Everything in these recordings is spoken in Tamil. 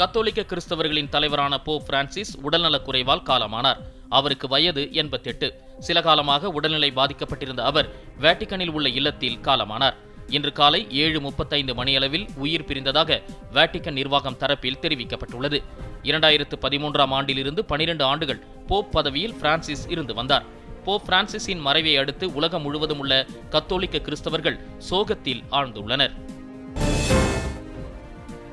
கத்தோலிக்க கிறிஸ்தவர்களின் தலைவரான போப் பிரான்சிஸ் உடல்நலக்குறைவால் காலமானார். அவருக்கு வயது 88. சில காலமாக உடல்நிலை பாதிக்கப்பட்டிருந்த அவர் வேட்டிக்கனில் உள்ள இல்லத்தில் காலமானார். இன்று காலை 7:35 மணியளவில் உயிர் பிரிந்ததாக வேட்டிக்கன் நிர்வாகம் தரப்பில் தெரிவிக்கப்பட்டுள்ளது. 2013ஆம் ஆண்டிலிருந்து 12 ஆண்டுகள் போப் பதவியில் பிரான்சிஸ் இருந்து வந்தார். போப் பிரான்சிஸின் மறைவை அடுத்து உலகம் முழுவதும் உள்ள கத்தோலிக்க கிறிஸ்தவர்கள் சோகத்தில் ஆழ்ந்துள்ளனர்.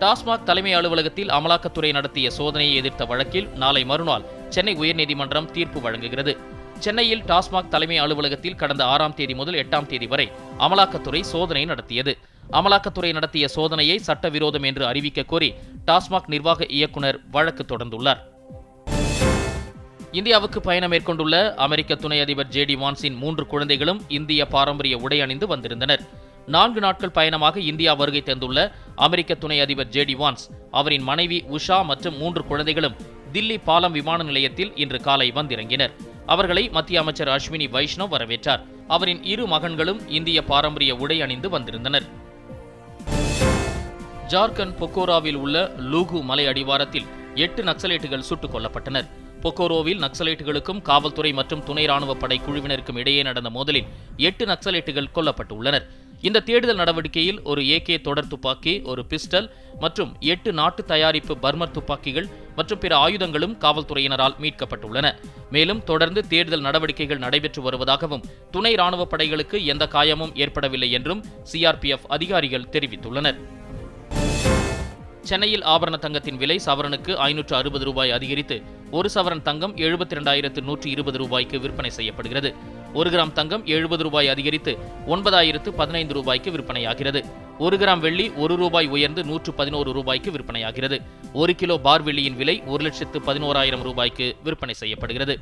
டாஸ்மாக் தலைமை அலுவலகத்தில் அமலாக்கத்துறை நடத்திய சோதனையை எதிர்த்த வழக்கில் நாளை மறுநாள் சென்னை உயர்நீதிமன்றம் தீர்ப்பு வழங்குகிறது. சென்னையில் டாஸ்மாக் தலைமை அலுவலகத்தில் கடந்த 6ஆம் தேதி முதல் 8ஆம் தேதி வரை அமலாக்கத்துறை சோதனை நடத்தியது. அமலாக்கத்துறை நடத்திய சோதனையை சட்டவிரோதம் என்று அறிவிக்க கோரி டாஸ்மாக் நிர்வாக இயக்குநர் வழக்கு தொடர்ந்துள்ளார். இந்தியாவுக்கு பயணம் மேற்கொண்டுள்ள அமெரிக்க துணை அதிபர் ஜே.டி. வான்ஸின் 3 குழந்தைகளும் இந்திய பாரம்பரிய உடை அணிந்து வந்திருந்தனர். 4 நாட்கள் பயணமாக இந்தியா வருகை தந்துள்ள அமெரிக்க துணை அதிபர் ஜே.டி. வான்ஸ், அவரின் மனைவி உஷா மற்றும் 3 குழந்தைகளும் தில்லி பாலம் விமான நிலையத்தில் இன்று காலை வந்திறங்கினர். அவர்களை மத்திய அமைச்சர் அஸ்வினி வைஷ்ணவ் வரவேற்றார். அவரின் 2 மகன்களும் இந்திய பாரம்பரிய உடை அணிந்து வந்திருந்தனர். ஜார்க்கண்ட் பொக்கோராவில் உள்ள லூகு மலை அடிவாரத்தில் 8 நக்சலைட்டுகள் சுட்டுக் கொல்லப்பட்டனர். பொக்கோரோவில் நக்சலைட்டுகளுக்கும் காவல்துறை மற்றும் துணை ராணுவ படை குழுவினருக்கும் இடையே நடந்த மோதலில் 8 நக்சலைட்டுகள் கொல்லப்பட்டுள்ளனர். இந்த தேடுதல் நடவடிக்கையில் ஒரு AK தொடர் துப்பாக்கி, ஒரு பிஸ்டல் மற்றும் 8 நாட்டு தயாரிப்பு பர்மர் துப்பாக்கிகள் மற்றும் பிற ஆயுதங்களும் காவல்துறையினரால் மீட்கப்பட்டுள்ளன. மேலும் தொடர்ந்து தேடுதல் நடவடிக்கைகள் நடைபெற்று வருவதாகவும் துணை ராணுவ படைகளுக்கு எந்த காயமும் ஏற்படவில்லை என்றும் CRPF அதிகாரிகள் தெரிவித்துள்ளனர். சென்னையில் ஆபரண தங்கத்தின் விலை சவரனுக்கு 560 ரூபாய் அதிகரித்து 1 சவரன் தங்கம் 72,120 ரூபாய்க்கு விற்பனை செய்யப்படுகிறது. 1 கிராம் தங்கம் 70 ரூபாய் அதிகரித்து 9,015 ரூபாய்க்கு விற்பனையாகிறது. 1 கிராம் வெள்ளி 1 ரூபாய் உயர்ந்து 111 ரூபாய்க்கு விற்பனையாகிறது. 1 கிலோ பார் வெள்ளியின் விலை 1,11,000 ரூபாய்க்கு விற்பனை செய்யப்படுகிறது.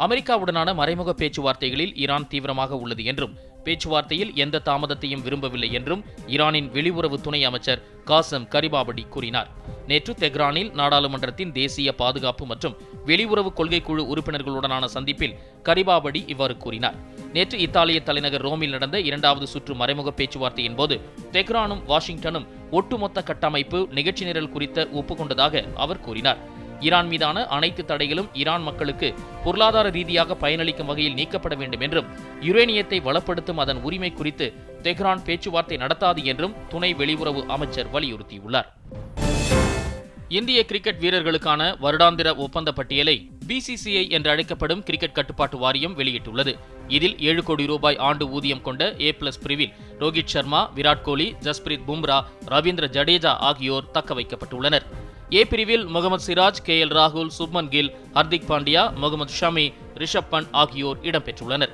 அமெரிக்காவுடனான மறைமுக பேச்சுவார்த்தைகளில் ஈரான் தீவிரமாக உள்ளது என்றும் பேச்சுவார்த்தையில் எந்த தாமதத்தையும் விரும்பவில்லை என்றும் ஈரானின் வெளியுறவு துணை அமைச்சர் காசம் கரிபாபடி கூறினார். நேற்று தெஹ்ரானில் நாடாளுமன்றத்தின் தேசிய பாதுகாப்பு மற்றும் வெளியுறவு கொள்கை குழு உறுப்பினர்களுடனான சந்திப்பில் கரிபாபடி இவ்வாறு கூறினார். நேற்று இத்தாலிய தலைநகர் ரோமில் நடந்த 2வது சுற்று மறைமுக பேச்சுவார்த்தையின் போது தெஹ்ரானும் வாஷிங்டனும் ஒட்டுமொத்த கட்டமைப்பு நிகழ்ச்சி நிரல் குறித்த ஒப்புக்கொண்டதாக அவர் கூறினார். ஈரான் மீதான அனைத்து தடைகளும் ஈரான் மக்களுக்கு பொருளாதார ரீதியாக பயனளிக்கும் வகையில் நீக்கப்பட வேண்டும் என்றும் யுரேனியத்தை வளப்படுத்தும் அதன் உரிமை குறித்து தெஹ்ரான் பேச்சுவார்த்தை நடத்தாது என்றும் துணை வெளியுறவு அமைச்சர் வலியுறுத்தியுள்ளார். இந்திய கிரிக்கெட் வீரர்களுக்கான வருடாந்திர ஒப்பந்த பட்டியலை BCCI என்று அழைக்கப்படும் கிரிக்கெட் கட்டுப்பாட்டு வாரியம் வெளியிட்டுள்ளது. இதில் 7 கோடி ரூபாய் ஆண்டு ஊதியம் கொண்ட A+ பிரிவில் ரோஹித் சர்மா, விராட் கோலி, ஜஸ்பிரீத் பும்ரா, ரவீந்திர ஜடேஜா ஆகியோர் தக்க வைக்கப்பட்டுள்ளனர். A பிரிவில் முகமது சிராஜ், KL ராகுல், சுப்மன் கில், ஹர்திக் பாண்டியா, முகமது ஷமி, ரிஷப் பண்ட் ஆகியோர் இடம்பெற்றுள்ளனர்.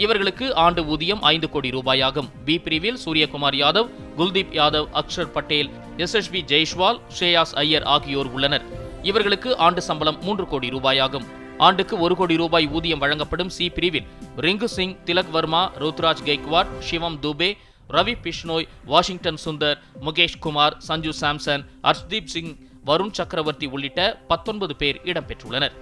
இவர்களுக்கு ஆண்டு ஊதியம் 5 கோடி ரூபாயாகும். B பிரிவில் சூரியகுமார் யாதவ், குல்தீப் யாதவ், அக்ஷர் பட்டேல், SSV ஜெய்ஷ்வால், ஷ்ரேயாஸ் ஐயர் ஆகியோர் உள்ளனர். இவர்களுக்கு ஆண்டு சம்பளம் 3 கோடி ரூபாயாகும். ஆண்டுக்கு 1 கோடி ரூபாய் ஊதியம் வழங்கப்படும் C பிரிவில் ரிங்கு சிங், திலக் வர்மா, ருத்ராஜ் கெய்க்வாட், சிவம் துபே, ரவி பிஷ்னோய், வாஷிங்டன் சுந்தர், முகேஷ் குமார், சஞ்சு சாம்சன், ஹர்ஷ்தீப் சிங், வருண் சக்கரவர்த்தி உள்ளிட்ட 19 பேர் இடம்பெற்றுள்ளனர்.